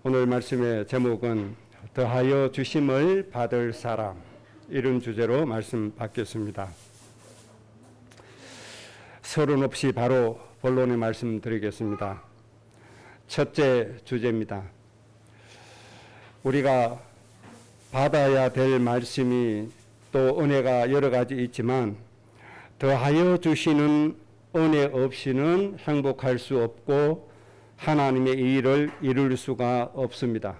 오늘 말씀의 제목은 더하여 주심을 받을 사람, 이런 주제로 말씀 받겠습니다. 서론 없이 바로 본론의 말씀 드리겠습니다. 첫째 주제입니다. 우리가 받아야 될 말씀이 또 은혜가 여러 가지 있지만 더하여 주시는 은혜 없이는 행복할 수 없고 하나님의 일을 이룰 수가 없습니다.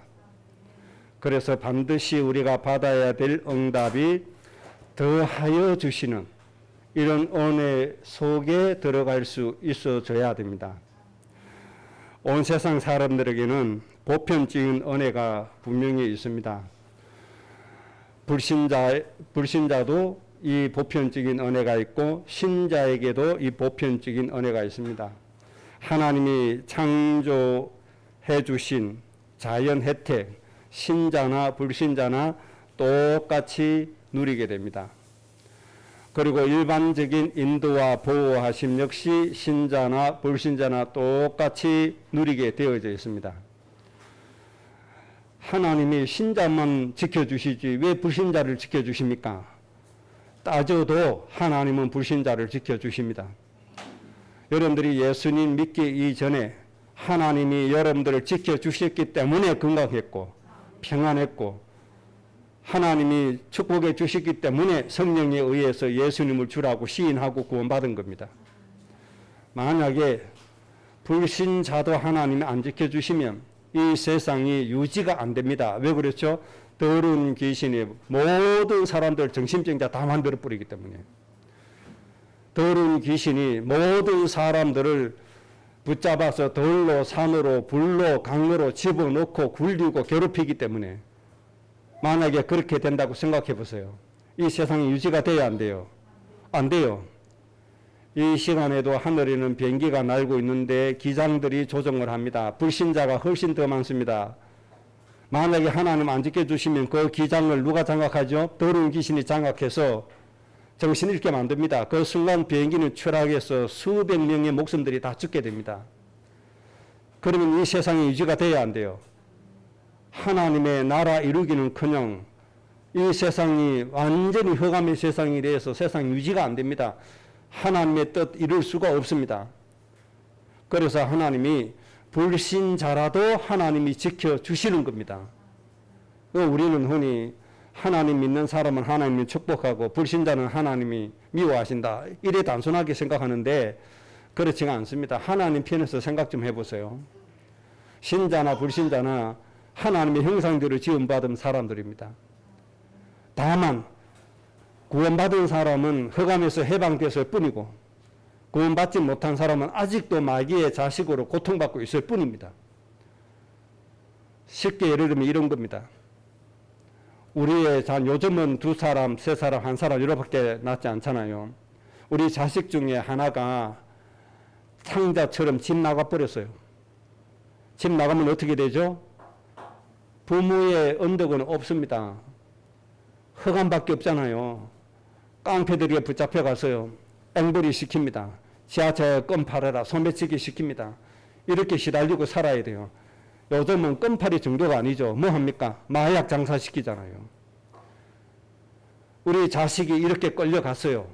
그래서 반드시 우리가 받아야 될 응답이 더하여 주시는 이런 은혜 속에 들어갈 수 있어져야 됩니다. 온 세상 사람들에게는 보편적인 은혜가 분명히 있습니다. 불신자도 이 보편적인 은혜가 있고 신자에게도 이 보편적인 은혜가 있습니다. 하나님이 창조해 주신 자연 혜택, 신자나 불신자나 똑같이 누리게 됩니다. 그리고 일반적인 인도와 보호하심 역시 신자나 불신자나 똑같이 누리게 되어져 있습니다. 하나님이 신자만 지켜주시지 왜 불신자를 지켜주십니까? 따져도 하나님은 불신자를 지켜주십니다. 여러분들이 예수님 믿기 이전에 하나님이 여러분들을 지켜주셨기 때문에 건강했고 평안했고 하나님이 축복해 주셨기 때문에 성령에 의해서 예수님을 주라고 시인하고 구원받은 겁니다. 만약에 불신자도 하나님이 안 지켜주시면 이 세상이 유지가 안 됩니다. 왜 그렇죠? 더러운 귀신이 모든 사람들 정신병자 다 만들어 버리기 때문에. 더러운 귀신이 모든 사람들을 붙잡아서 돌로 산으로 불로 강으로 집어넣고 굴리고 괴롭히기 때문에 만약에 그렇게 된다고 생각해 보세요. 이 세상이 유지가 돼야 안 돼요? 안 돼요. 이 시간에도 하늘에는 비행기가 날고 있는데 기장들이 조정을 합니다. 불신자가 훨씬 더 많습니다. 만약에 하나님 안 지켜주시면 그 기장을 누가 장악하죠? 더러운 귀신이 장악해서 정신을 잃게 만듭니다. 그 순간 비행기는 추락해서 수백 명의 목숨들이 다 죽게 됩니다. 그러면 이 세상이 유지가 돼야 안 돼요? 하나님의 나라 이루기는커녕 이 세상이 완전히 흑암의 세상이 돼서 세상 유지가 안 됩니다. 하나님의 뜻 이룰 수가 없습니다. 그래서 하나님이 불신자라도 하나님이 지켜주시는 겁니다. 우리는 흔히 하나님 믿는 사람은 하나님이 축복하고 불신자는 하나님이 미워하신다. 이래 단순하게 생각하는데 그렇지가 않습니다. 하나님 편에서 생각 좀 해보세요. 신자나 불신자나 하나님의 형상대로 지음받은 사람들입니다. 다만 구원받은 사람은 흑암에서 해방됐을 뿐이고 구원받지 못한 사람은 아직도 마귀의 자식으로 고통받고 있을 뿐입니다. 쉽게 예를 들면 이런 겁니다. 우리의 요즘은 2사람, 3사람, 1사람 이렇게 낳지 않잖아요. 우리 자식 중에 하나가 상자처럼 집 나가버렸어요. 집 나가면 어떻게 되죠? 부모의 언덕은 없습니다. 흑암밖에 없잖아요. 깡패들이 붙잡혀 가서요. 앵벌이 시킵니다. 지하철 껌 팔아라. 소매치기 시킵니다. 이렇게 시달리고 살아야 돼요. 요즘은 껌팔이 정도가 아니죠. 뭐 합니까? 마약 장사시키잖아요. 우리 자식이 이렇게 끌려갔어요.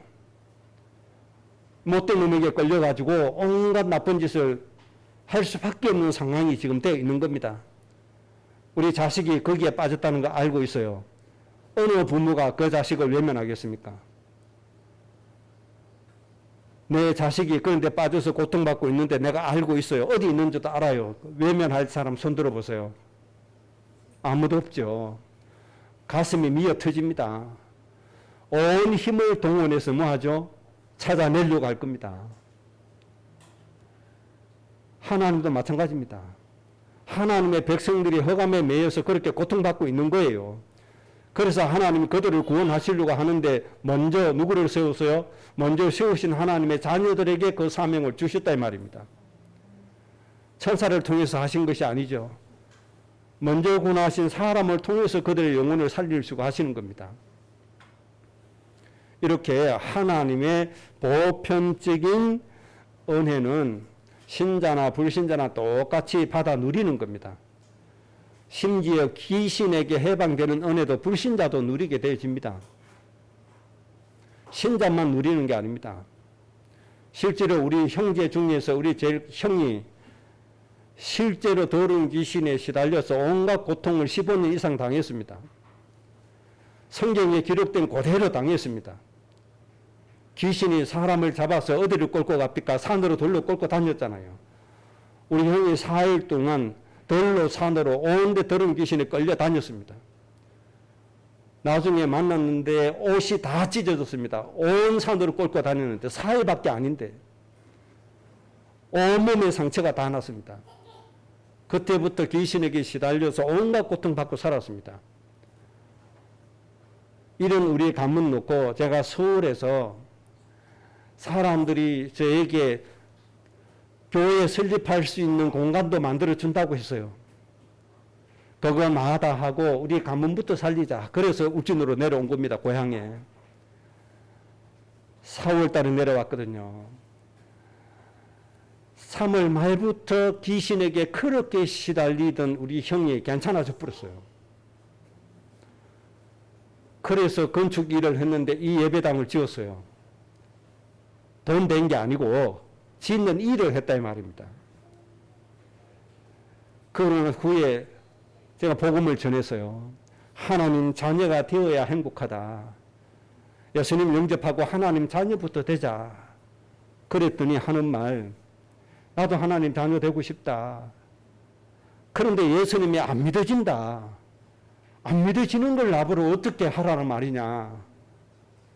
못된 놈에게 끌려가지고 온갖 나쁜 짓을 할 수밖에 없는 상황이 지금 되어 있는 겁니다. 우리 자식이 거기에 빠졌다는 거 알고 있어요. 어느 부모가 그 자식을 외면하겠습니까? 내 자식이 그런데 빠져서 고통받고 있는데 내가 알고 있어요. 어디 있는지도 알아요. 외면할 사람 손 들어보세요. 아무도 없죠. 가슴이 미어 터집니다. 온 힘을 동원해서 뭐 하죠? 찾아내려고 할 겁니다. 하나님도 마찬가지입니다. 하나님의 백성들이 흑암에 매여서 그렇게 고통받고 있는 거예요. 그래서 하나님이 그들을 구원하시려고 하는데 먼저 누구를 세우세요? 먼저 세우신 하나님의 자녀들에게 그 사명을 주셨다 이 말입니다. 천사를 통해서 하신 것이 아니죠. 먼저 구원하신 사람을 통해서 그들의 영혼을 살리려고 하시는 겁니다. 이렇게 하나님의 보편적인 은혜는 신자나 불신자나 똑같이 받아 누리는 겁니다. 심지어 귀신에게 해방되는 은혜도 불신자도 누리게 되어집니다. 신자만 누리는 게 아닙니다. 실제로 우리 형제 중에서 우리 제일 형이 실제로 더러운 귀신에 시달려서 온갖 고통을 15년 이상 당했습니다. 성경에 기록된 그대로 당했습니다. 귀신이 사람을 잡아서 어디를 끌고 갑니까? 산으로 돌로 끌고 다녔잖아요. 우리 형이 4일 동안 돌로 산으로 온데 더러운 귀신에 끌려 다녔습니다. 나중에 만났는데 옷이 다 찢어졌습니다. 온 산으로 끌고 다녔는데 4일밖에 아닌데 온몸에 상처가 다 났습니다. 그때부터 귀신에게 시달려서 온갖 고통받고 살았습니다. 이런 우리의 가문 놓고 제가 서울에서 사람들이 저에게 교회에 설립할 수 있는 공간도 만들어 준다고 했어요. 그거 마다하고 우리 가문부터 살리자. 그래서 울진으로 내려온 겁니다. 고향에. 4월 달에 내려왔거든요. 3월 말부터 귀신에게 그렇게 시달리던 우리 형이 괜찮아져 버렸어요. 그래서 건축 일을 했는데 이 예배당을 지었어요. 돈 된 게 아니고 짓는 일을 했다 이 말입니다. 그러는 후에 제가 복음을 전했어요. 하나님 자녀가 되어야 행복하다. 예수님 영접하고 하나님 자녀부터 되자. 그랬더니 하는 말, 나도 하나님 자녀 되고 싶다. 그런데 예수님이 안 믿어진다. 안 믿어지는 걸 나보러 어떻게 하라는 말이냐.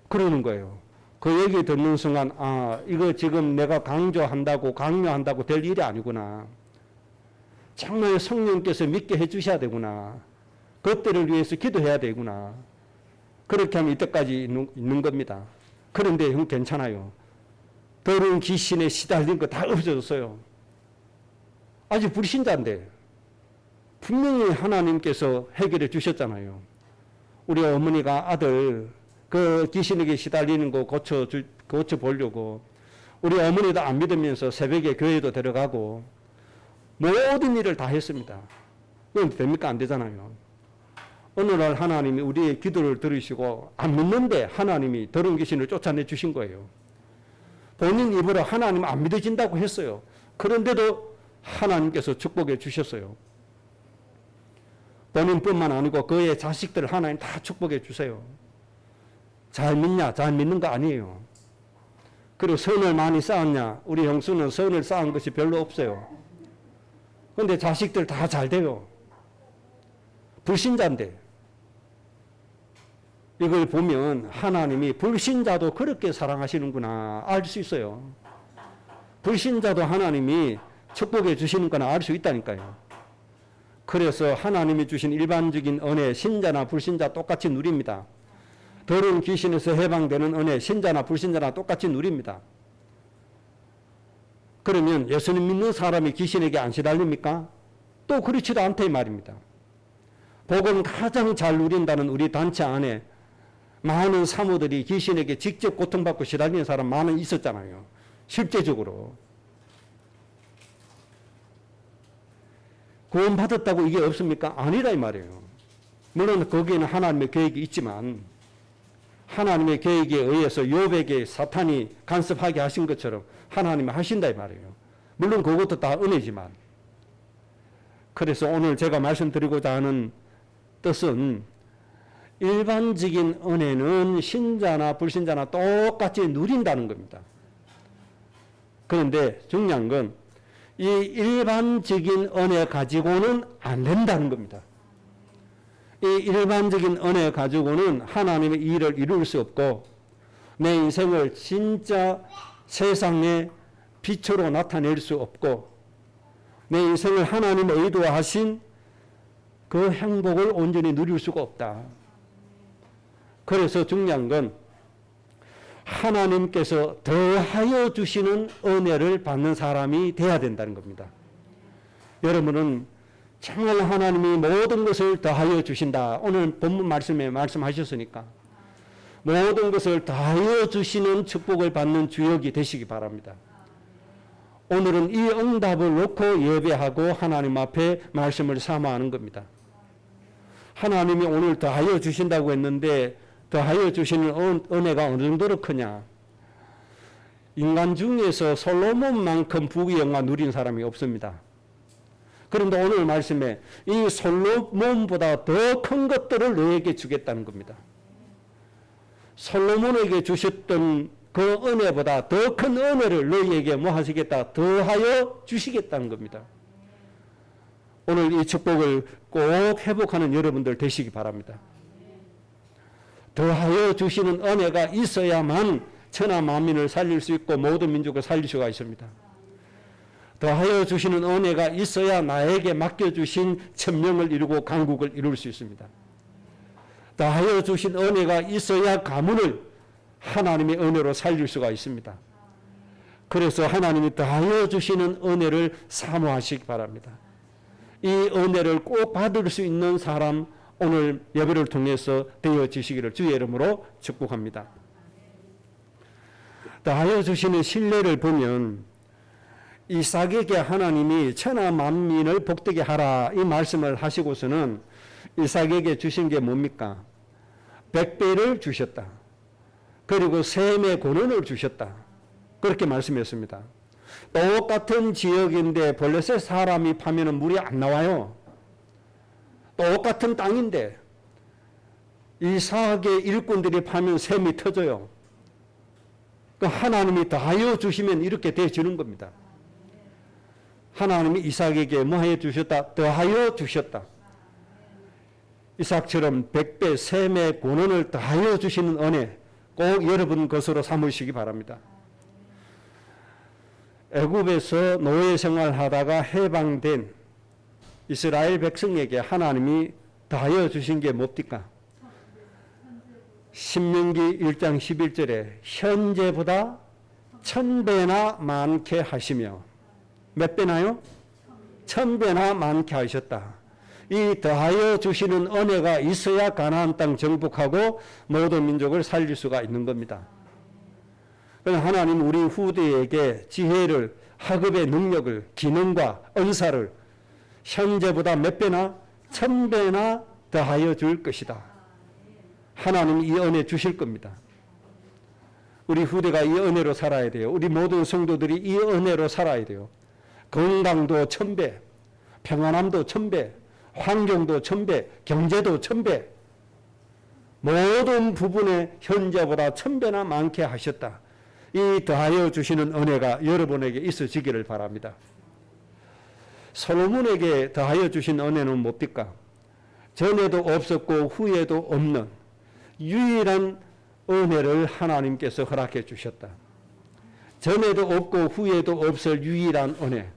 그러는 거예요. 그 얘기 듣는 순간, 아, 이거 지금 내가 강요한다고 될 일이 아니구나. 정말 성령께서 믿게 해주셔야 되구나. 그때를 위해서 기도해야 되구나. 그렇게 하면 이때까지 있는 겁니다. 그런데 형 괜찮아요. 더러운 귀신에 시달린 거 다 없어졌어요. 아직 불신자인데 분명히 하나님께서 해결해 주셨잖아요. 우리 어머니가 아들 그 귀신에게 시달리는 거 고쳐보려고 우리 어머니도 안 믿으면서 새벽에 교회도 데려가고 모든 일을 다 했습니다. 그건 됩니까? 안 되잖아요. 어느 날 하나님이 우리의 기도를 들으시고 안 믿는데 하나님이 더러운 귀신을 쫓아내 주신 거예요. 본인 입으로 하나님 안 믿어진다고 했어요. 그런데도 하나님께서 축복해 주셨어요. 본인뿐만 아니고 그의 자식들 하나님 다 축복해 주세요. 잘 믿냐? 잘 믿는 거 아니에요. 그리고 선을 많이 쌓았냐? 우리 형수는 선을 쌓은 것이 별로 없어요. 그런데 자식들 다 잘 돼요. 불신자인데. 이걸 보면 하나님이 불신자도 그렇게 사랑하시는구나 알 수 있어요. 불신자도 하나님이 축복해 주시는 거나 알 수 있다니까요. 그래서 하나님이 주신 일반적인 은혜 신자나 불신자 똑같이 누립니다. 더러운 귀신에서 해방되는 은혜 신자나 불신자나 똑같이 누립니다. 그러면 예수님 믿는 사람이 귀신에게 안 시달립니까? 또 그렇지도 않다 이 말입니다. 복음 가장 잘 누린다는 우리 단체 안에 많은 사모들이 귀신에게 직접 고통받고 시달리는 사람 많은 있었잖아요. 실제적으로. 구원받았다고 이게 없습니까? 아니라 이 말이에요. 물론 거기에는 하나님의 계획이 있지만 하나님의 계획에 의해서 욥에게 사탄이 간섭하게 하신 것처럼 하나님이 하신다 이 말이에요. 물론 그것도 다 은혜지만. 그래서 오늘 제가 말씀드리고자 하는 뜻은 일반적인 은혜는 신자나 불신자나 똑같이 누린다는 겁니다. 그런데 중요한 건 이 일반적인 은혜 가지고는 안 된다는 겁니다. 이 일반적인 은혜 가지고는 하나님의 일을 이룰 수 없고 내 인생을 진짜 세상의 빛으로 나타낼 수 없고 내 인생을 하나님의 의도하신 그 행복을 온전히 누릴 수가 없다. 그래서 중요한 건 하나님께서 더하여 주시는 은혜를 받는 사람이 돼야 된다는 겁니다. 여러분은 정말 하나님이 모든 것을 더하여 주신다. 오늘 본문 말씀에 말씀하셨으니까 모든 것을 더하여 주시는 축복을 받는 주역이 되시기 바랍니다. 오늘은 이 응답을 놓고 예배하고 하나님 앞에 말씀을 사모하는 겁니다. 하나님이 오늘 더하여 주신다고 했는데 더하여 주시는 은혜가 어느 정도로 크냐? 인간 중에서 솔로몬만큼 부귀영화 누린 사람이 없습니다. 그런데 오늘 말씀에 이 솔로몬보다 더 큰 것들을 너에게 주겠다는 겁니다. 솔로몬에게 주셨던 그 은혜보다 더 큰 은혜를 너희에게 뭐 하시겠다? 더하여 주시겠다는 겁니다. 오늘 이 축복을 꼭 회복하는 여러분들 되시기 바랍니다. 더하여 주시는 은혜가 있어야만 천하 만민을 살릴 수 있고 모든 민족을 살릴 수가 있습니다. 더하여 주시는 은혜가 있어야 나에게 맡겨주신 천명을 이루고 강국을 이룰 수 있습니다. 더하여 주신 은혜가 있어야 가문을 하나님의 은혜로 살릴 수가 있습니다. 그래서 하나님이 더하여 주시는 은혜를 사모하시기 바랍니다. 이 은혜를 꼭 받을 수 있는 사람 오늘 예배를 통해서 되어지시기를 주의 이름으로 축복합니다. 더하여 주시는 신뢰를 보면 이삭에게 하나님이 천하 만민을 복되게 하라 이 말씀을 하시고서는 이삭에게 주신 게 뭡니까? 100배를 주셨다. 그리고 셈의 권한을 주셨다. 그렇게 말씀했습니다. 똑같은 지역인데 블레셋 사람이 파면은 물이 안 나와요. 똑같은 땅인데 이삭의 일꾼들이 파면 샘이 터져요. 그 하나님이 더하여 주시면 이렇게 되어지는 겁니다. 하나님이 이삭에게 뭐 해 주셨다? 더하여 주셨다. 이삭처럼 100배 셈의 권한을 더하여 주시는 은혜 꼭 여러분 것으로 삼으시기 바랍니다. 애굽에서 노예 생활하다가 해방된 이스라엘 백성에게 하나님이 더하여 주신 게 뭡니까? 신명기 1장 11절에 현재보다 1000배나 많게 하시며 몇 배나요? 1000배나 많게 하셨다. 이 더하여 주시는 은혜가 있어야 가나안 땅 정복하고 모든 민족을 살릴 수가 있는 겁니다. 그러나 하나님 우리 후대에게 지혜를, 학업의 능력을, 기능과 은사를 현재보다 몇 배나? 1000배나 더하여 줄 것이다. 하나님이 이 은혜 주실 겁니다. 우리 후대가 이 은혜로 살아야 돼요. 우리 모든 성도들이 이 은혜로 살아야 돼요. 건강도 1000배, 평안함도 1000배, 환경도 1000배, 경제도 1000배, 모든 부분에 현재보다 1000배나 많게 하셨다. 이 더하여 주시는 은혜가 여러분에게 있어지기를 바랍니다. 솔로몬에게 더하여 주신 은혜는 뭡니까? 전에도 없었고 후에도 없는 유일한 은혜를 하나님께서 허락해 주셨다. 전에도 없고 후에도 없을 유일한 은혜.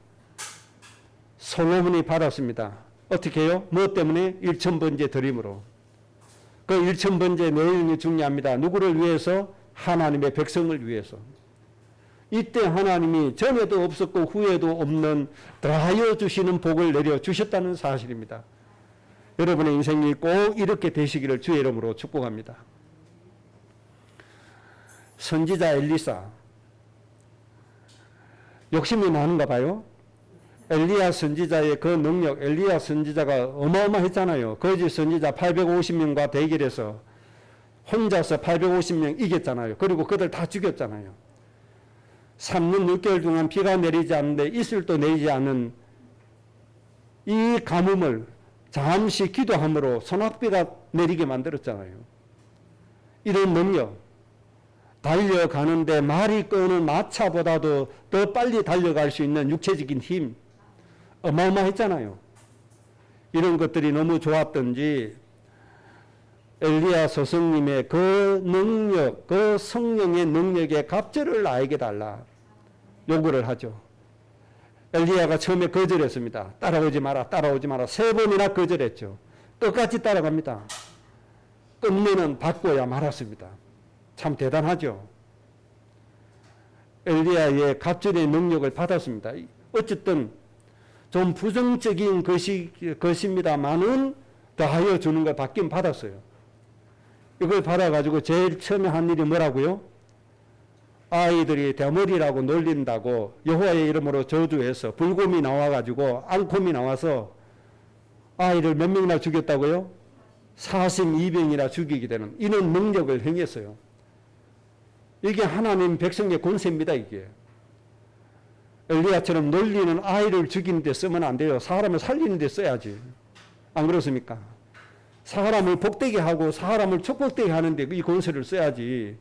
솔로몬이 받았습니다. 어떻게 해요? 뭐 때문에? 1000번째 드림으로. 그 1000번째 내용이 중요합니다. 누구를 위해서? 하나님의 백성을 위해서. 이때 하나님이 전에도 없었고 후에도 없는 더하여 주시는 복을 내려주셨다는 사실입니다. 여러분의 인생이 꼭 이렇게 되시기를 주의 이름으로 축복합니다. 선지자 엘리사 욕심이 많은가 봐요. 엘리야 선지자의 그 능력, 엘리야 선지자가 어마어마했잖아요. 거짓 선지자 850명과 대결해서 혼자서 850명 이겼잖아요. 그리고 그들 다 죽였잖아요. 3년 6개월 동안 비가 내리지 않는데 이슬도 내리지 않은 이 가뭄을 잠시 기도함으로 소낙비가 내리게 만들었잖아요. 이런 능력, 달려가는데 말이 끄는 마차보다도 더 빨리 달려갈 수 있는 육체적인 힘, 어마어마했잖아요. 이런 것들이 너무 좋았던지 엘리야 스승님의 그 능력, 그 성령의 능력의 갑절을 나에게 달라 요구를 하죠. 엘리야가 처음에 거절했습니다. 따라오지 마라, 따라오지 마라. 3번이나 거절했죠. 끝까지 따라갑니다. 끝내는 받고야 말았습니다. 참 대단하죠. 엘리야의 갑절의 능력을 받았습니다. 어쨌든 좀 부정적인 것입니다만은 더하여 주는 걸 받긴 받았어요. 이걸 받아가지고 제일 처음에 한 일이 뭐라고요? 아이들이 대머리라고 놀린다고 여호와의 이름으로 저주해서 불곰이 나와가지고 앙콤이 나와서 아이를 몇 명이나 죽였다고요? 42병이나 죽이게 되는 이런 능력을 행했어요. 이게 하나님 백성의 권세입니다. 이게 엘리야처럼 놀리는 아이를 죽이는 데 쓰면 안 돼요. 사람을 살리는 데 써야지. 안 그렇습니까? 사람을 복되게 하고 사람을 축복되게 하는데 이 권세를 써야지.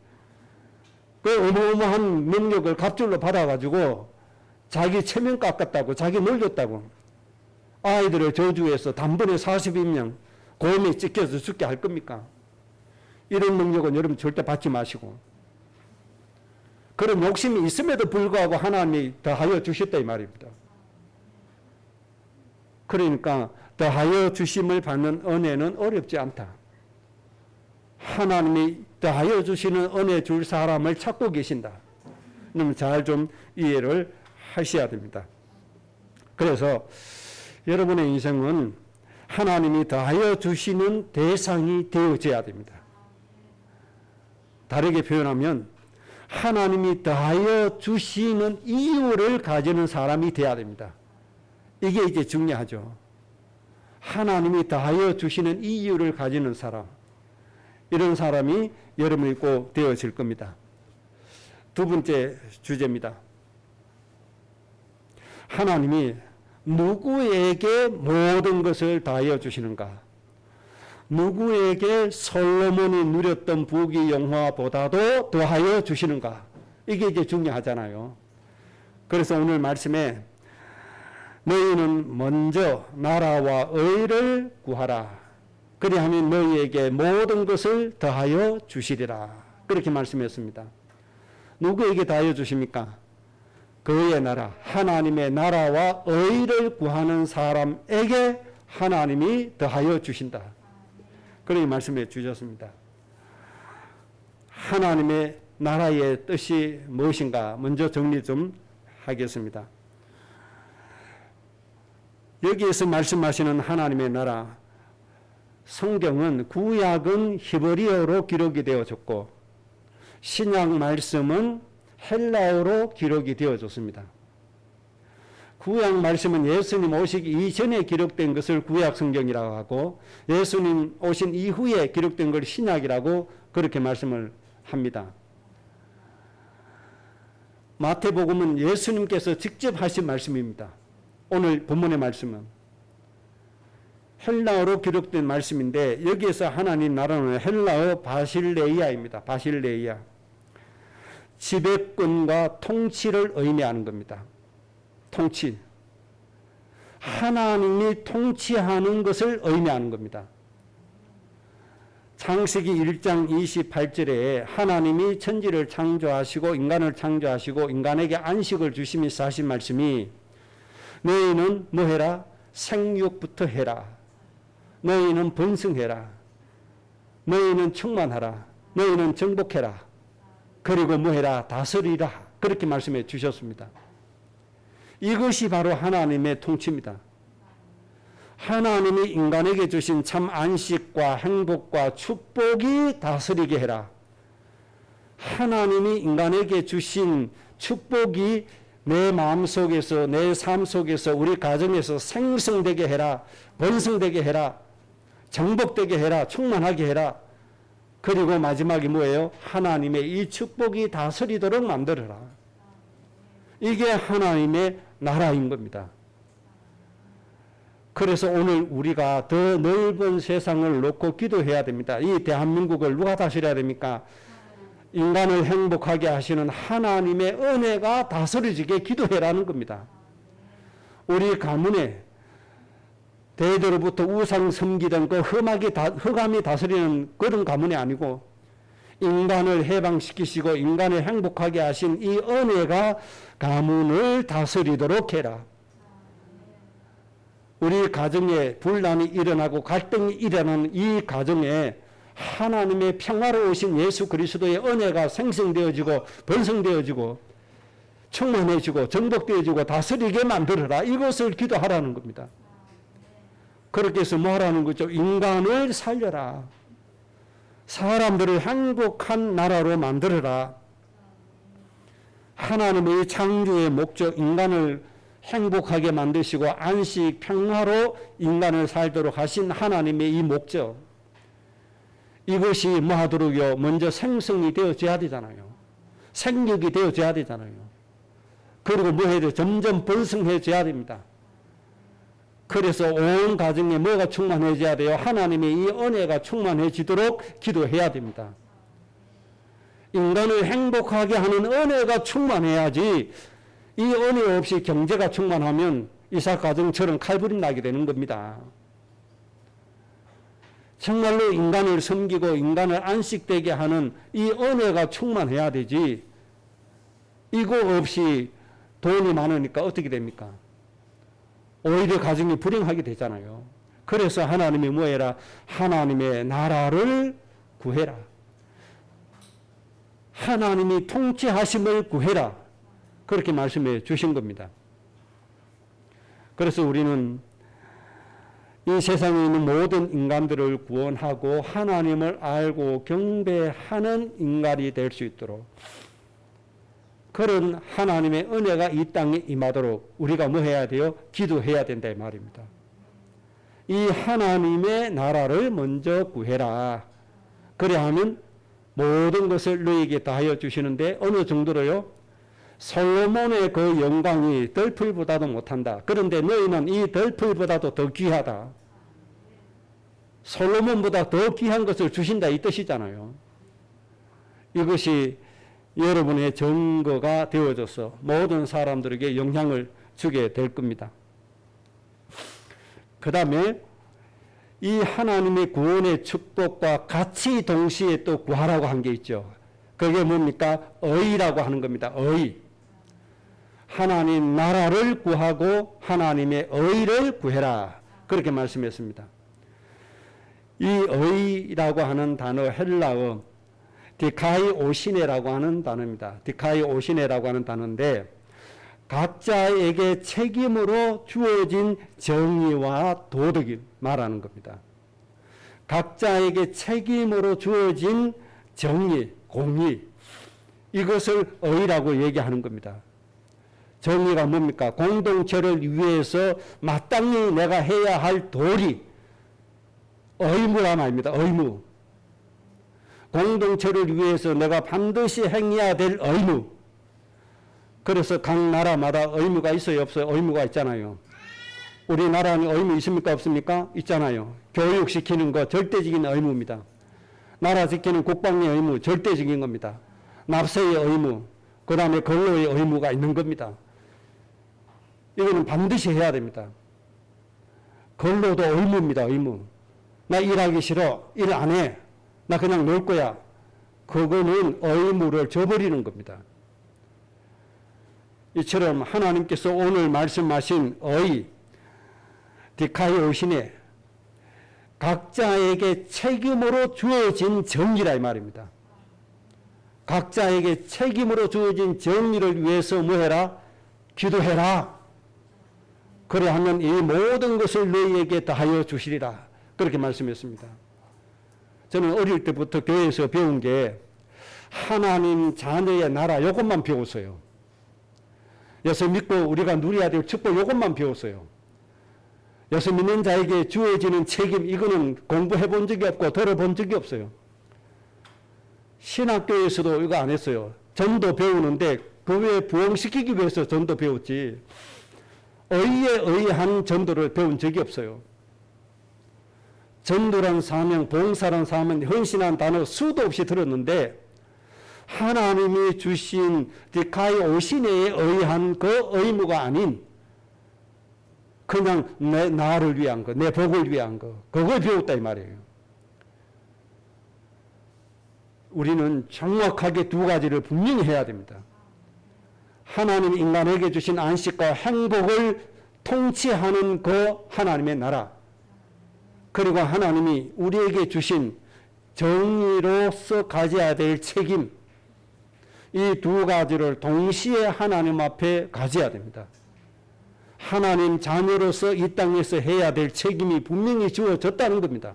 그 어마어마한 능력을 갑줄로 받아가지고 자기 체면 깎았다고, 자기 놀렸다고 아이들을 저주해서 단번에 42명 곰에 찢겨서 죽게 할 겁니까? 이런 능력은 여러분 절대 받지 마시고, 그런 욕심이 있음에도 불구하고 하나님이 더하여 주셨다 이 말입니다. 그러니까 더하여 주심을 받는 은혜는 어렵지 않다. 하나님이 더하여 주시는 은혜 줄 사람을 찾고 계신다. 그럼 잘 좀 이해를 하셔야 됩니다. 그래서 여러분의 인생은 하나님이 더하여 주시는 대상이 되어져야 됩니다. 다르게 표현하면 하나님이 더하여 주시는 이유를 가지는 사람이 되어야 됩니다. 이게 이제 중요하죠. 하나님이 더하여 주시는 이유를 가지는 사람, 이런 사람이 여러분이 꼭 되어질 겁니다. 두 번째 주제입니다. 하나님이 누구에게 모든 것을 다하여 주시는가? 누구에게 솔로몬이 누렸던 부귀 영화보다도 더하여 주시는가? 이게 이제 중요하잖아요. 그래서 오늘 말씀에 너희는 먼저 나라와 의를 구하라. 그리하면 너희에게 모든 것을 더하여 주시리라. 그렇게 말씀했습니다. 누구에게 더하여 주십니까? 그의 나라, 하나님의 나라와 의를 구하는 사람에게 하나님이 더하여 주신다. 그렇게 말씀해 주셨습니다. 하나님의 나라의 뜻이 무엇인가 먼저 정리 좀 하겠습니다. 여기에서 말씀하시는 하나님의 나라, 성경은 구약은 히브리어로 기록이 되어졌고 신약 말씀은 헬라어로 기록이 되어졌습니다. 구약 말씀은 예수님 오시기 이전에 기록된 것을 구약 성경이라고 하고 예수님 오신 이후에 기록된 걸 신약이라고 그렇게 말씀을 합니다. 마태복음은 예수님께서 직접 하신 말씀입니다. 오늘 본문의 말씀은 헬라어로 기록된 말씀인데 여기에서 하나님 나라는 헬라어 바실레이아입니다. 바실레이아. 지배권과 통치를 의미하는 겁니다. 통치. 하나님이 통치하는 것을 의미하는 겁니다. 창세기 1장 28절에 하나님이 천지를 창조하시고 인간을 창조하시고 인간에게 안식을 주시면서 하신 말씀이 너희는 뭐 해라? 생육부터 해라. 너희는 번성해라. 너희는 충만하라. 너희는 정복해라. 그리고 뭐 해라? 다스리라. 그렇게 말씀해 주셨습니다. 이것이 바로 하나님의 통치입니다. 하나님이 인간에게 주신 참 안식과 행복과 축복이 다스리게 해라. 하나님이 인간에게 주신 축복이 내 마음속에서 내 삶 속에서 우리 가정에서 생성되게 해라. 번성되게 해라. 정복되게 해라. 충만하게 해라. 그리고 마지막이 뭐예요? 하나님의 이 축복이 다스리도록 만들어라. 이게 하나님의 나라인 겁니다. 그래서 오늘 우리가 더 넓은 세상을 놓고 기도해야 됩니다. 이 대한민국을 누가 다스려야 됩니까? 인간을 행복하게 하시는 하나님의 은혜가 다스려지게 기도해라는 겁니다. 우리 가문에 대대로부터 우상 섬기던 그 흑암이 다스리는 그런 가문이 아니고 인간을 해방시키시고 인간을 행복하게 하신 이 은혜가 가문을 다스리도록 해라. 우리 가정에 분란이 일어나고 갈등이 일어나는 이 가정에 하나님의 평화로우신 예수 그리스도의 은혜가 생성되어지고 번성되어지고 충만해지고 정복되어지고 다스리게 만들어라. 이것을 기도하라는 겁니다. 그렇게 해서 뭐 하라는 거죠? 인간을 살려라. 사람들을 행복한 나라로 만들어라. 하나님의 창조의 목적, 인간을 행복하게 만드시고 안식, 평화로 인간을 살도록 하신 하나님의 이 목적, 이것이 뭐 하도록요? 먼저 생성이 되어져야 되잖아요. 생육이 되어져야 되잖아요. 그리고 뭐 해야 돼요? 점점 번성해져야 됩니다. 그래서 온 가정에 뭐가 충만해져야 돼요? 하나님의 이 은혜가 충만해지도록 기도해야 됩니다. 인간을 행복하게 하는 은혜가 충만해야지, 이 은혜 없이 경제가 충만하면 이삭 가정처럼 칼부림 나게 되는 겁니다. 정말로 인간을 섬기고 인간을 안식되게 하는 이 은혜가 충만해야 되지, 이거 없이 돈이 많으니까 어떻게 됩니까? 오히려 가정이 불행하게 되잖아요. 그래서 하나님이 뭐 해라? 하나님의 나라를 구해라. 하나님이 통치하심을 구해라. 그렇게 말씀해 주신 겁니다. 그래서 우리는 이 세상에 있는 모든 인간들을 구원하고 하나님을 알고 경배하는 인간이 될 수 있도록, 그런 하나님의 은혜가 이 땅에 임하도록 우리가 뭐 해야 돼요? 기도해야 된다 이 말입니다. 이 하나님의 나라를 먼저 구해라. 그래야 하면 모든 것을 너희에게 다하여 주시는데, 어느 정도로요? 솔로몬의 그 영광이 덜풀보다도 못한다. 그런데 너희는 이 덜풀보다도 더 귀하다. 솔로몬보다 더 귀한 것을 주신다 이 뜻이잖아요. 이것이 여러분의 증거가 되어져서 모든 사람들에게 영향을 주게 될 겁니다. 그 다음에 이 하나님의 구원의 축복과 같이 동시에 또 구하라고 한 게 있죠. 그게 뭡니까? 의라고 하는 겁니다. 의. 하나님 나라를 구하고 하나님의 의를 구해라. 그렇게 말씀했습니다. 이 의라고 하는 단어, 헬라어 디카이오시네라고 하는 단어입니다. 디카이오시네라고 하는 단어인데, 각자에게 책임으로 주어진 정의와 도덕이 말하는 겁니다. 각자에게 책임으로 주어진 정의, 공의, 이것을 의라고 얘기하는 겁니다. 정의가 뭡니까? 공동체를 위해서 마땅히 내가 해야 할 도리, 의무란 말입니다. 의무. 공동체를 위해서 내가 반드시 행해야 될 의무. 그래서 각 나라마다 의무가 있어요, 없어요? 의무가 있잖아요. 우리나라는 의무 있습니까, 없습니까? 있잖아요. 교육시키는 거 절대적인 의무입니다. 나라 지키는 국방의 의무 절대적인 겁니다. 납세의 의무, 그 다음에 근로의 의무가 있는 겁니다. 이거는 반드시 해야 됩니다. 근로도 의무입니다. 의무. 나 일하기 싫어. 일 안 해. 나 그냥 놀 거야. 그거는 의무를 저버리는 겁니다. 이처럼 하나님께서 오늘 말씀하신 의, 디카이오시네, 각자에게 책임으로 주어진 정의라 이 말입니다. 각자에게 책임으로 주어진 정의를 위해서 뭐 해라? 기도해라. 그래 하면 이 모든 것을 너희에게 다하여 주시리라. 그렇게 말씀했습니다. 저는 어릴 때부터 교회에서 배운 게 하나님 자녀의 나라 이것만 배웠어요. 예수 믿고 우리가 누려야 될 축복 이것만 배웠어요. 예수 믿는 자에게 주어지는 책임, 이거는 공부해 본 적이 없고 들어본 적이 없어요. 신학교에서도 이거 안 했어요. 전도 배우는데 교회 부흥시키기 위해서 전도 배웠지, 의에 의한 전도를 배운 적이 없어요. 전도란 사명, 봉사란 사명, 헌신한 단어 수도 없이 들었는데, 하나님이 주신 디카이오시네에 의한 그 의무가 아닌 그냥 나를 위한 거, 내 복을 위한 거, 그걸 배웠다 이 말이에요. 우리는 정확하게 두 가지를 분명히 해야 됩니다. 하나님 인간에게 주신 안식과 행복을 통치하는 그 하나님의 나라, 그리고 하나님이 우리에게 주신 정의로서 가져야 될 책임, 이 두 가지를 동시에 하나님 앞에 가져야 됩니다. 하나님 자녀로서 이 땅에서 해야 될 책임이 분명히 주어졌다는 겁니다.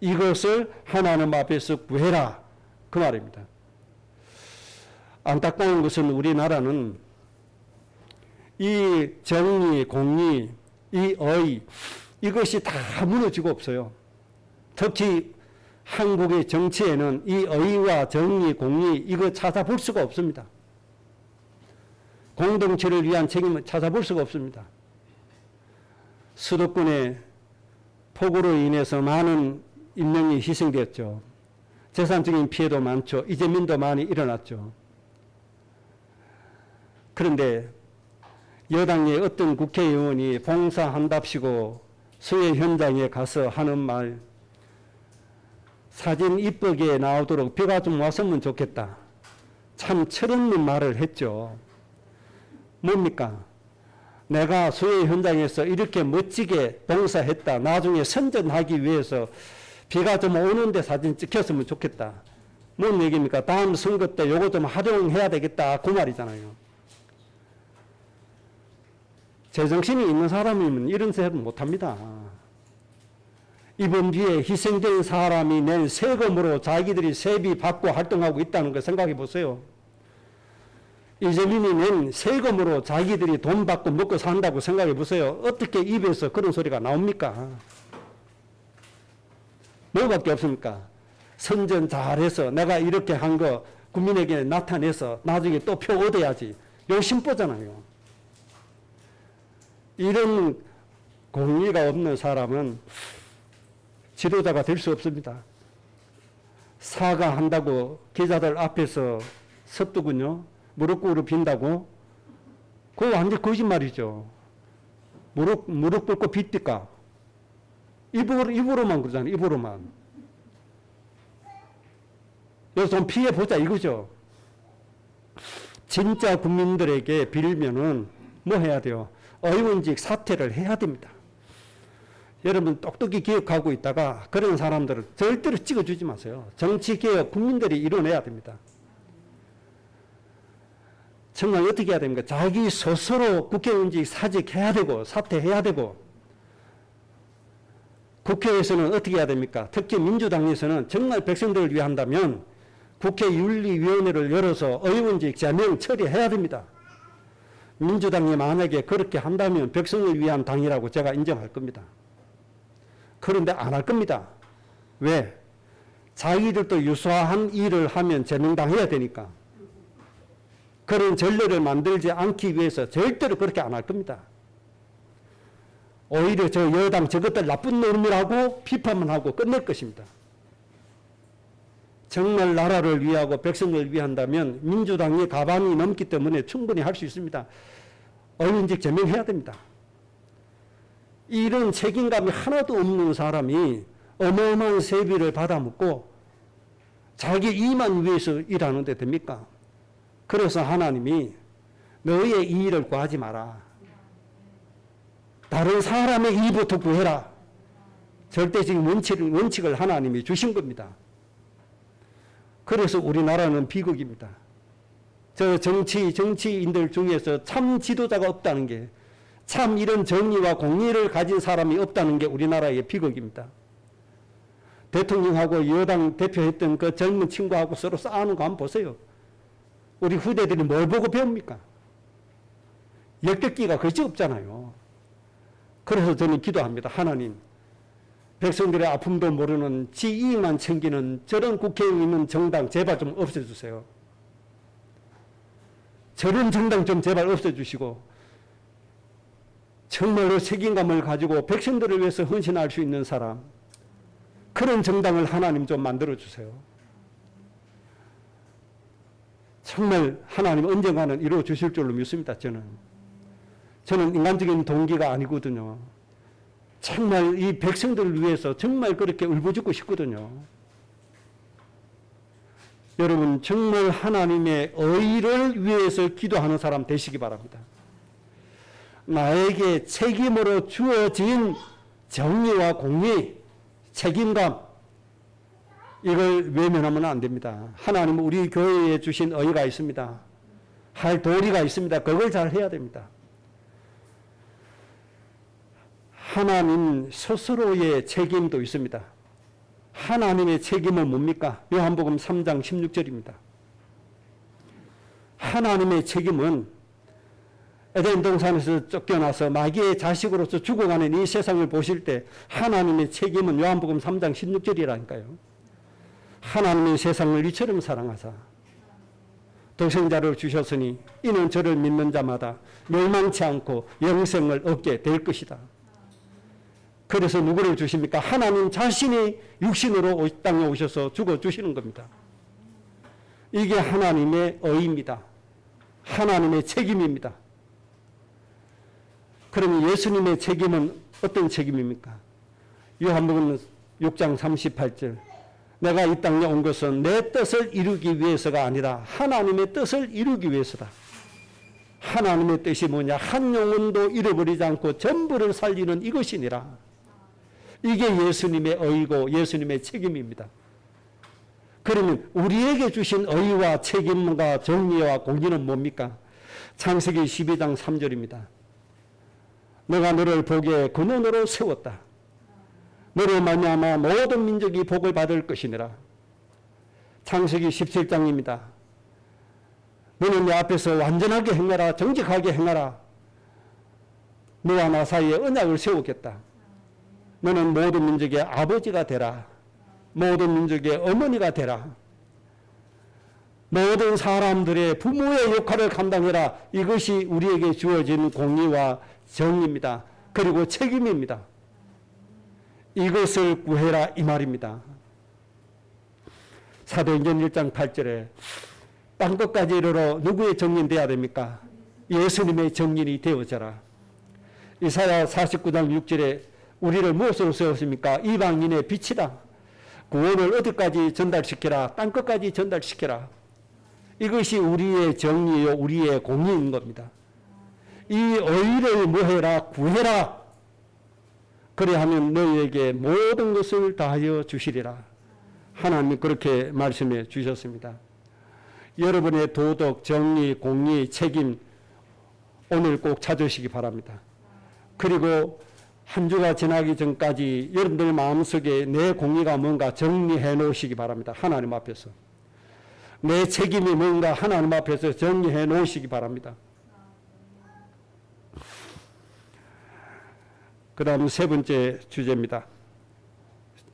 이것을 하나님 앞에서 구해라, 그 말입니다. 안타까운 것은 우리나라는 이 정의, 공의, 이 의, 이것이 다 무너지고 없어요. 특히 한국의 정치에는 이 의와 정의, 공의 이거 찾아볼 수가 없습니다. 공동체를 위한 책임을 찾아볼 수가 없습니다. 수도권의 폭우로 인해서 많은 인명이 희생되었죠. 재산적인 피해도 많죠. 이재민도 많이 일어났죠. 그런데 여당의 어떤 국회의원이 봉사한답시고 수해 현장에 가서 하는 말, 사진 이쁘게 나오도록 비가 좀 왔으면 좋겠다. 참 철없는 말을 했죠. 뭡니까? 내가 수해 현장에서 이렇게 멋지게 봉사했다. 나중에 선전하기 위해서 비가 좀 오는데 사진 찍혔으면 좋겠다. 뭔 얘기입니까? 다음 선거 때 요거 좀 활용해야 되겠다. 그 말이잖아요. 제정신이 있는 사람이면 이런 생각 못합니다. 이번 뒤에 희생된 사람이 낸 세금으로 자기들이 세비 받고 활동하고 있다는 걸 생각해 보세요. 이재민이 낸 세금으로 자기들이 돈 받고 먹고 산다고 생각해 보세요. 어떻게 입에서 그런 소리가 나옵니까? 뭐밖에 없습니까? 선전 잘해서 내가 이렇게 한 거 국민에게 나타내서 나중에 또 표 얻어야지. 욕심보잖아요. 이런 공의가 없는 사람은 지도자가 될 수 없습니다. 사과한다고 기자들 앞에서 섭두군요. 무릎 꿇어 빈다고? 그거 완전 거짓말이죠. 무릎 꿇고 빚니까? 입으로만 그러잖아요. 입으로만. 여기서 좀 피해보자 이거죠. 진짜 국민들에게 빌면은 뭐 해야 돼요? 의원직 사퇴를 해야 됩니다. 여러분 똑똑히 기억하고 있다가 그런 사람들을 절대로 찍어주지 마세요. 정치개혁 국민들이 이뤄내야 됩니다. 정말 어떻게 해야 됩니까? 자기 스스로 국회의원직 사직해야 되고 사퇴해야 되고, 국회에서는 어떻게 해야 됩니까? 특히 민주당에서는 정말 백성들을 위해 한다면 국회윤리위원회를 열어서 의원직 제명 처리해야 됩니다. 민주당이 만약에 그렇게 한다면 백성을 위한 당이라고 제가 인정할 겁니다. 그런데 안 할 겁니다. 왜? 자기들도 유사한 일을 하면 제명당해야 되니까. 그런 전례를 만들지 않기 위해서 절대로 그렇게 안 할 겁니다. 오히려 저 여당 저것들 나쁜 놈이라고 비판만 하고 끝낼 것입니다. 정말 나라를 위하고 백성을 위한다면 민주당이 가반이 넘기 때문에 충분히 할 수 있습니다. 의원직 제명해야 됩니다. 이런 책임감이 하나도 없는 사람이 어마어마한 세비를 받아먹고 자기 이만 위해서 일하는데 됩니까? 그래서 하나님이 너의 이의를 구하지 마라. 다른 사람의 이의부터 구해라. 절대적인 원칙을 하나님이 주신 겁니다. 그래서 우리나라는 비극입니다. 저 정치인들 중에서 참 지도자가 없다는 게, 참 이런 정의와 공의를 가진 사람이 없다는 게 우리나라의 비극입니다. 대통령하고 여당 대표했던 그 젊은 친구하고 서로 싸우는 거 한번 보세요. 우리 후대들이 뭘 보고 배웁니까? 역겹기가 그지 없잖아요. 그래서 저는 기도합니다. 하나님, 백성들의 아픔도 모르는 지 이익만 챙기는 저런 국회에 있는 정당 제발 좀 없애주세요. 저런 정당 좀 제발 없애주시고 정말로 책임감을 가지고 백성들을 위해서 헌신할 수 있는 사람, 그런 정당을 하나님 좀 만들어주세요. 정말 하나님 언젠가는 이루어 주실 줄로 믿습니다. 저는 인간적인 동기가 아니거든요. 정말 이 백성들을 위해서 정말 그렇게 울부짖고 싶거든요. 여러분 정말 하나님의 의를 위해서 기도하는 사람 되시기 바랍니다. 나에게 책임으로 주어진 정의와 공의, 책임감, 이걸 외면하면 안 됩니다. 하나님은 우리 교회에 주신 의가 있습니다. 할 도리가 있습니다. 그걸 잘 해야 됩니다. 하나님 스스로의 책임도 있습니다. 하나님의 책임은 뭡니까? 요한복음 3장 16절입니다. 하나님의 책임은 에덴 동산에서 쫓겨나서 마귀의 자식으로서 죽어가는 이 세상을 보실 때 하나님의 책임은 요한복음 3장 16절이라니까요. 하나님이 세상을 이처럼 사랑하사 독생자를 주셨으니 이는 저를 믿는 자마다 멸망치 않고 영생을 얻게 될 것이다. 그래서 누구를 주십니까? 하나님 자신이 육신으로 이 땅에 오셔서 죽어주시는 겁니다. 이게 하나님의 의입니다. 하나님의 책임입니다. 그러면 예수님의 책임은 어떤 책임입니까? 요한복음 6장 38절 내가 이 땅에 온 것은 내 뜻을 이루기 위해서가 아니라 하나님의 뜻을 이루기 위해서다. 하나님의 뜻이 뭐냐? 한 영혼도 잃어버리지 않고 전부를 살리는 이것이니라. 이게 예수님의 의고 예수님의 책임입니다. 그러면 우리에게 주신 의와 책임과 정의와 공의는 뭡니까? 창세기 12장 3절입니다. 내가 너를 복의 근원으로 세웠다. 너로 말미암아 모든 민족이 복을 받을 것이니라. 창세기 17장입니다. 너는 내 앞에서 완전하게 행하라. 정직하게 행하라. 너와 나 사이에 언약을 세우겠다. 너는 모든 민족의 아버지가 되라. 모든 민족의 어머니가 되라. 모든 사람들의 부모의 역할을 감당해라. 이것이 우리에게 주어진 공의와 정의입니다. 그리고 책임입니다. 이것을 구해라 이 말입니다. 사도행전 1장 8절에 땅끝까지 이르러 누구의 정인이 되어야 됩니까? 예수님의 정인이 되어져라. 이사야 49장 6절에 우리를 무엇으로 세웠습니까? 이방인의 빛이다. 구원을 어디까지 전달시켜라? 땅끝까지 전달시켜라. 이것이 우리의 정의요 우리의 공의인 겁니다. 이 의를 뭐해라? 구해라. 그래하면 너희에게 모든 것을 다하여 주시리라. 하나님이 그렇게 말씀해 주셨습니다. 여러분의 도덕, 정의, 공의, 책임 오늘 꼭 찾으시기 바랍니다. 그리고 한 주가 지나기 전까지 여러분들 마음속에 내 공의가 뭔가 정리해 놓으시기 바랍니다. 하나님 앞에서. 내 책임이 뭔가 하나님 앞에서 정리해 놓으시기 바랍니다. 그 다음 세 번째 주제입니다.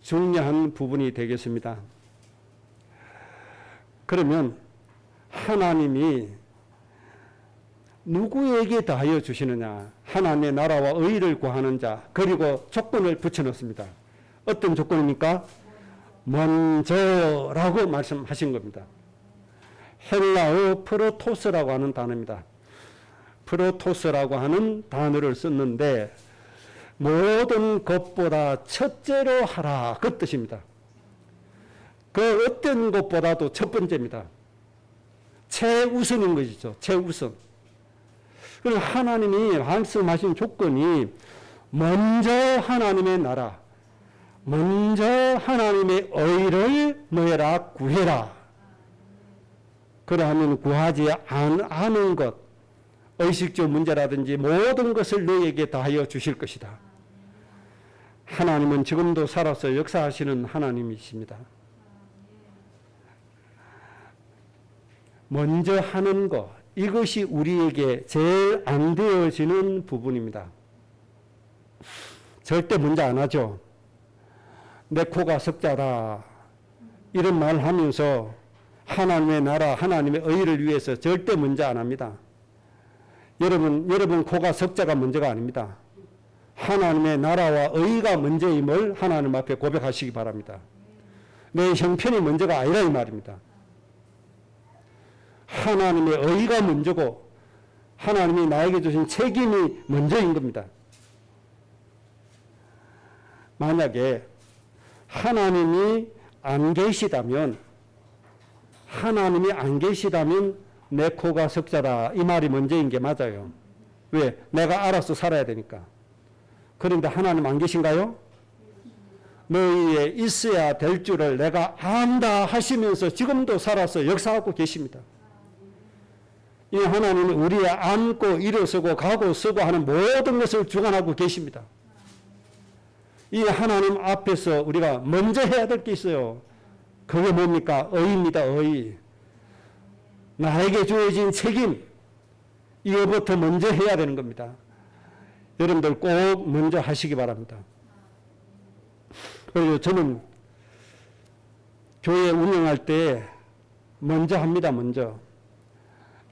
중요한 부분이 되겠습니다. 그러면 하나님이 누구에게 다하여 주시느냐? 하나님의 나라와 의를 구하는 자, 그리고 조건을 붙여놓습니다. 어떤 조건입니까? 먼저라고 말씀하신 겁니다. 헬라어 프로토스라고 하는 단어입니다. 프로토스라고 하는 단어를 썼는데 모든 것보다 첫째로 하라 그 뜻입니다. 그 어떤 것보다도 첫 번째입니다. 최우선인 것이죠. 최우선. 그래서 하나님이 말씀하신 조건이 먼저 하나님의 나라, 먼저 하나님의 의를 뭐해라? 구해라. 그러하면 구하지 않은 것, 의식적 문제라든지 모든 것을 너에게 다하여 주실 것이다. 하나님은 지금도 살아서 역사하시는 하나님이십니다. 먼저 하는 것, 이것이 우리에게 제일 안 되어지는 부분입니다. 절대 먼저 안 하죠. 내 코가 석자다. 이런 말 하면서 하나님의 나라, 하나님의 의를 위해서 절대 먼저 안 합니다. 여러분 코가 석자가 먼저가 아닙니다. 하나님의 나라와 의가 먼저임을 하나님 앞에 고백하시기 바랍니다. 내 형편이 먼저가 아니라 이 말입니다. 하나님의 의가 먼저고 하나님이 나에게 주신 책임이 먼저인 겁니다. 만약에 하나님이 안 계시다면 내 코가 석자다 이 말이 먼저인 게 맞아요. 왜? 내가 알아서 살아야 되니까. 그런데 하나님 안 계신가요? 너희에 있어야 될 줄을 내가 안다 하시면서 지금도 살아서 역사하고 계십니다. 이 하나님은 우리의 앉고 일어서고 가고 서고 하는 모든 것을 주관하고 계십니다. 이 하나님 앞에서 우리가 먼저 해야 될 게 있어요. 그게 뭡니까? 의입니다. 의. 나에게 주어진 책임, 이거부터 먼저 해야 되는 겁니다. 여러분들 꼭 먼저 하시기 바랍니다. 그리고 저는 교회 운영할 때 먼저 합니다. 먼저.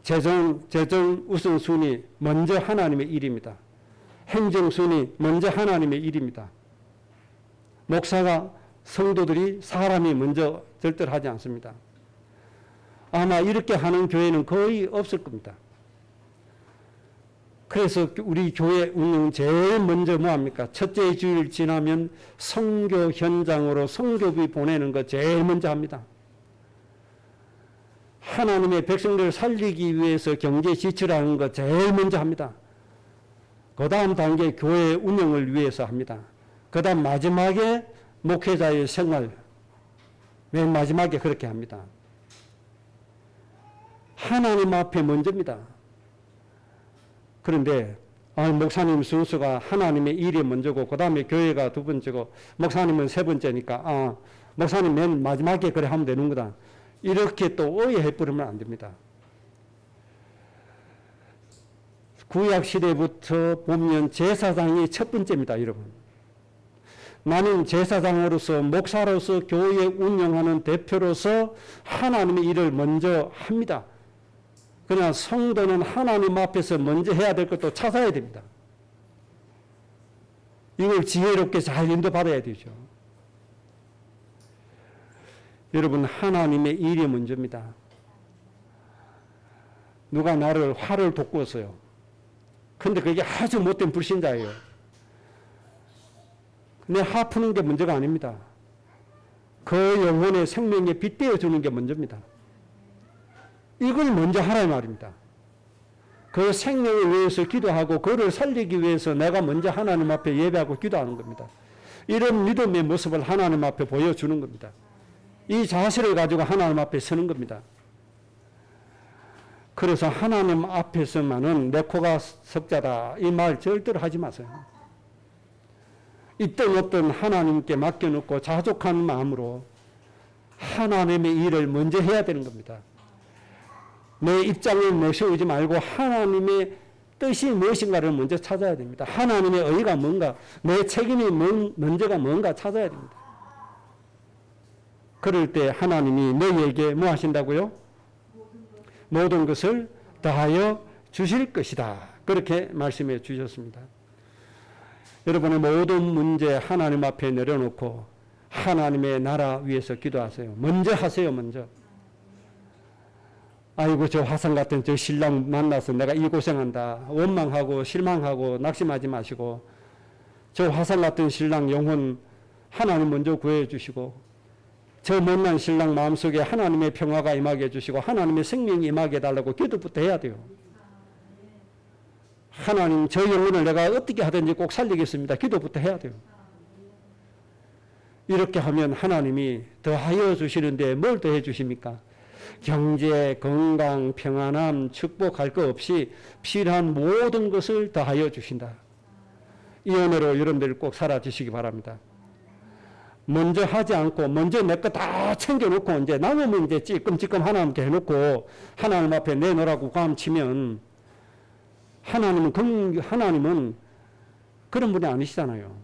재정 우선순위 먼저 하나님의 일입니다. 행정순위 먼저 하나님의 일입니다. 목사가 성도들이 사람이 먼저 절대로 하지 않습니다. 아마 이렇게 하는 교회는 거의 없을 겁니다. 그래서 우리 교회 운영 제일 먼저 뭐합니까? 첫째 주일 지나면 선교 현장으로 선교비 보내는 거 제일 먼저 합니다. 하나님의 백성들을 살리기 위해서 경제 지출하는 거 제일 먼저 합니다. 그 다음 단계 교회 운영을 위해서 합니다. 그 다음 마지막에 목회자의 생활, 맨 마지막에 그렇게 합니다. 하나님 앞에 먼저입니다. 그런데 목사님 순서가 하나님의 일이 먼저고 그 다음에 교회가 두 번째고 목사님은 세 번째니까 목사님 맨 마지막에 그래 하면 되는 거다. 이렇게 또 오해해버리면 안 됩니다. 구약시대부터 보면 제사장이 첫 번째입니다. 여러분. 나는 제사장으로서 목사로서 교회 운영하는 대표로서 하나님의 일을 먼저 합니다. 그러나 성도는 하나님 앞에서 먼저 해야 될 것도 찾아야 됩니다. 이걸 지혜롭게 잘 인도받아야 되죠. 여러분, 하나님의 일이 먼저입니다. 누가 나를 화를 돋구었어요. 근데 그게 아주 못된 불신자예요. 내 화 푸는 게 문제가 아닙니다. 그 영혼의 생명에 빗대어 주는 게 먼저입니다. 이걸 먼저 하라 이 말입니다. 그 생명을 위해서 기도하고 그를 살리기 위해서 내가 먼저 하나님 앞에 예배하고 기도하는 겁니다. 이런 믿음의 모습을 하나님 앞에 보여주는 겁니다. 이 자세를 가지고 하나님 앞에 서는 겁니다. 그래서 하나님 앞에서만은 내 코가 석자다 이 말 절대로 하지 마세요. 있던 없던 하나님께 맡겨놓고 자족한 마음으로 하나님의 일을 먼저 해야 되는 겁니다. 내 입장을 내세우지 말고 하나님의 뜻이 무엇인가를 먼저 찾아야 됩니다. 하나님의 의가 뭔가, 내 책임이 먼저가 뭔가 찾아야 됩니다. 그럴 때 하나님이 너희에게 뭐 하신다고요? 모든 것을 다하여 주실 것이다. 그렇게 말씀해 주셨습니다. 여러분의 모든 문제 하나님 앞에 내려놓고 하나님의 나라 위해서 기도하세요. 먼저 하세요. 먼저. 아이고 저 화상 같은 저 신랑 만나서 내가 이 고생한다. 원망하고 실망하고 낙심하지 마시고 저 화상 같은 신랑 영혼 하나님 먼저 구해 주시고 저 못난 신랑 마음속에 하나님의 평화가 임하게 해주시고 하나님의 생명이 임하게 해달라고 기도부터 해야 돼요. 하나님 저 영혼을 내가 어떻게 하든지 꼭 살리겠습니다. 기도부터 해야 돼요. 이렇게 하면 하나님이 더하여 주시는데 뭘 더해 주십니까? 경제, 건강, 평안함, 축복할 것 없이 필요한 모든 것을 더하여 주신다. 이 은혜로 여러분들 꼭 살아주시기 바랍니다. 먼저 하지 않고 먼저 내 거 다 챙겨놓고 이제 남으면 이제 찔끔찔끔 하나님께 해놓고 하나님 앞에 내놓으라고 감치면 하나님은 그런 분이 아니시잖아요.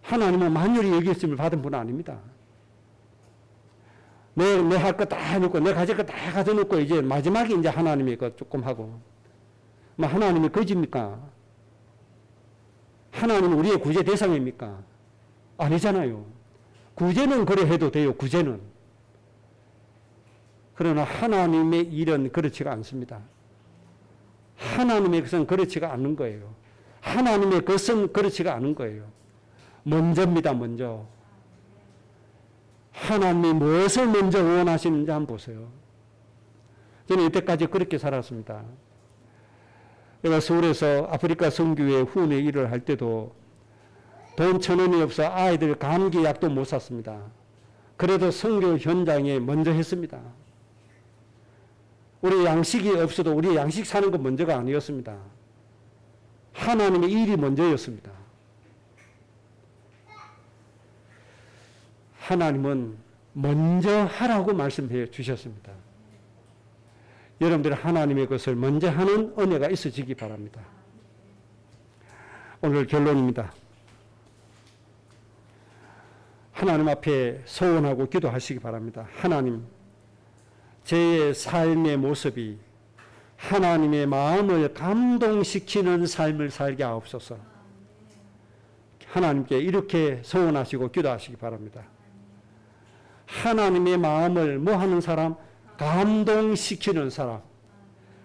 하나님은 만유리 여겼음을 받은 분은 아닙니다. 내 할 거 다 해놓고 내 가질 거 다 가져놓고 이제 마지막에 이제 하나님이 그 조금 하고 뭐 하나님이 거짓입니까? 하나님은 우리의 구제 대상입니까? 아니잖아요. 구제는 그래 해도 돼요. 구제는. 그러나 하나님의 일은 그렇지가 않습니다. 하나님의 것은 그렇지가 않은 거예요. 하나님의 것은 그렇지가 않은 거예요. 먼저입니다. 먼저. 하나님이 무엇을 먼저 원하시는지 한번 보세요. 저는 이때까지 그렇게 살았습니다. 내가 서울에서 아프리카 선교회 후원회 일을 할 때도 돈 1,000원이 없어 아이들 감기 약도 못 샀습니다. 그래도 선교 현장에 먼저 했습니다. 우리 양식이 없어도 우리 양식 사는 건 먼저가 아니었습니다. 하나님의 일이 먼저였습니다. 하나님은 먼저 하라고 말씀해 주셨습니다. 여러분들 하나님의 것을 먼저 하는 은혜가 있어지기 바랍니다. 오늘 결론입니다. 하나님 앞에 소원하고 기도하시기 바랍니다. 하나님, 제 삶의 모습이 하나님의 마음을 감동시키는 삶을 살게 하옵소서. 하나님께 이렇게 소원하시고 기도하시기 바랍니다. 하나님의 마음을 뭐 하는 사람? 감동시키는 사람.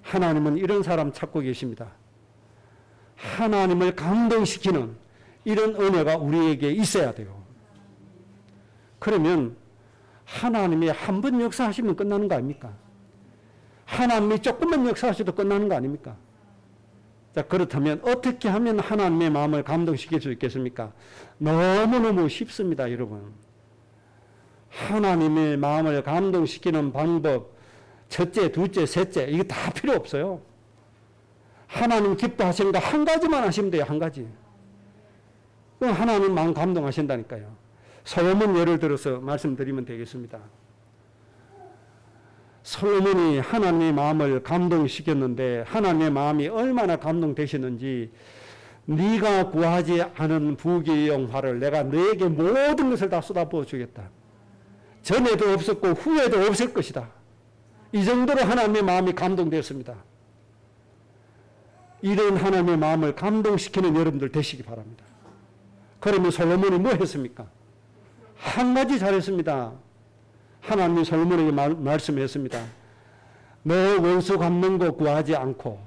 하나님은 이런 사람 찾고 계십니다. 하나님을 감동시키는 이런 은혜가 우리에게 있어야 돼요. 그러면 하나님이 한 번 역사하시면 끝나는 거 아닙니까? 하나님이 조금만 역사하셔도 끝나는 거 아닙니까? 자, 그렇다면 어떻게 하면 하나님의 마음을 감동시킬 수 있겠습니까? 너무너무 쉽습니다, 여러분. 하나님의 마음을 감동시키는 방법, 첫째, 둘째, 셋째, 이거 다 필요 없어요. 하나님 기뻐하시는 거 한 가지만 하시면 돼요, 한 가지. 그럼 하나님 마음 감동하신다니까요. 솔로몬 예를 들어서 말씀드리면 되겠습니다. 솔로몬이 하나님의 마음을 감동시켰는데 하나님의 마음이 얼마나 감동되셨는지, 네가 구하지 않은 부귀 영화를 내가 너에게 모든 것을 다 쏟아부어 주겠다. 전에도 없었고 후에도 없을 것이다. 이 정도로 하나님의 마음이 감동되었습니다. 이런 하나님의 마음을 감동시키는 여러분들 되시기 바랍니다. 그러면 솔로몬이 뭐 했습니까? 한 가지 잘했습니다. 하나님이 솔로몬에게 말씀했습니다. 너 원수 갚는 거 구하지 않고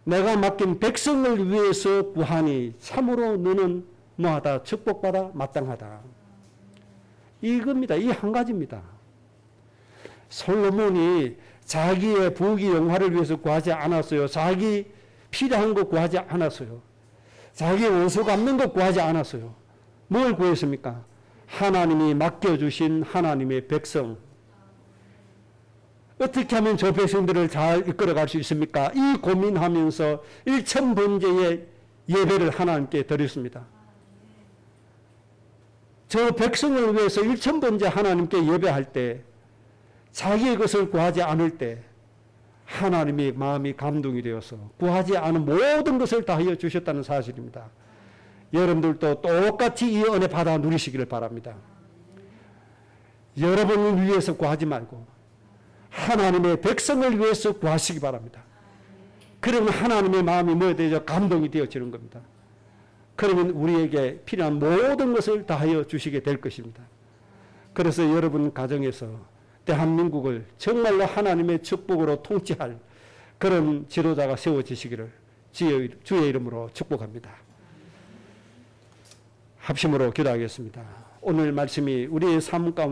내가 맡긴 백성을 위해서 구하니 참으로 너는 뭐하다? 축복받아 마땅하다. 이겁니다. 이 한 가지입니다. 솔로몬이 자기의 부귀 영화를 위해서 구하지 않았어요. 자기 필요한 거 구하지 않았어요. 자기 원수 갚는 거 구하지 않았어요. 뭘 구했습니까? 하나님이 맡겨주신 하나님의 백성. 어떻게 하면 저 백성들을 잘 이끌어갈 수 있습니까? 이 고민하면서 일천번제의 예배를 하나님께 드렸습니다. 저 백성을 위해서 일천번제 하나님께 예배할 때, 자기의 것을 구하지 않을 때 하나님의 마음이 감동이 되어서 구하지 않은 모든 것을 다하여 주셨다는 사실입니다. 여러분들도 똑같이 이 은혜 받아 누리시기를 바랍니다. 여러분을 위해서 구하지 말고 하나님의 백성을 위해서 구하시기 바랍니다. 그러면 하나님의 마음이 뭐 되죠? 감동이 되어지는 겁니다. 그러면 우리에게 필요한 모든 것을 다하여 주시게 될 것입니다. 그래서 여러분 가정에서 대한민국을 정말로 하나님의 축복으로 통치할 그런 지도자가 세워지시기를 주의 이름으로 축복합니다. 합심으로 기도하겠습니다. 오늘 말씀이 우리의 삶 가운데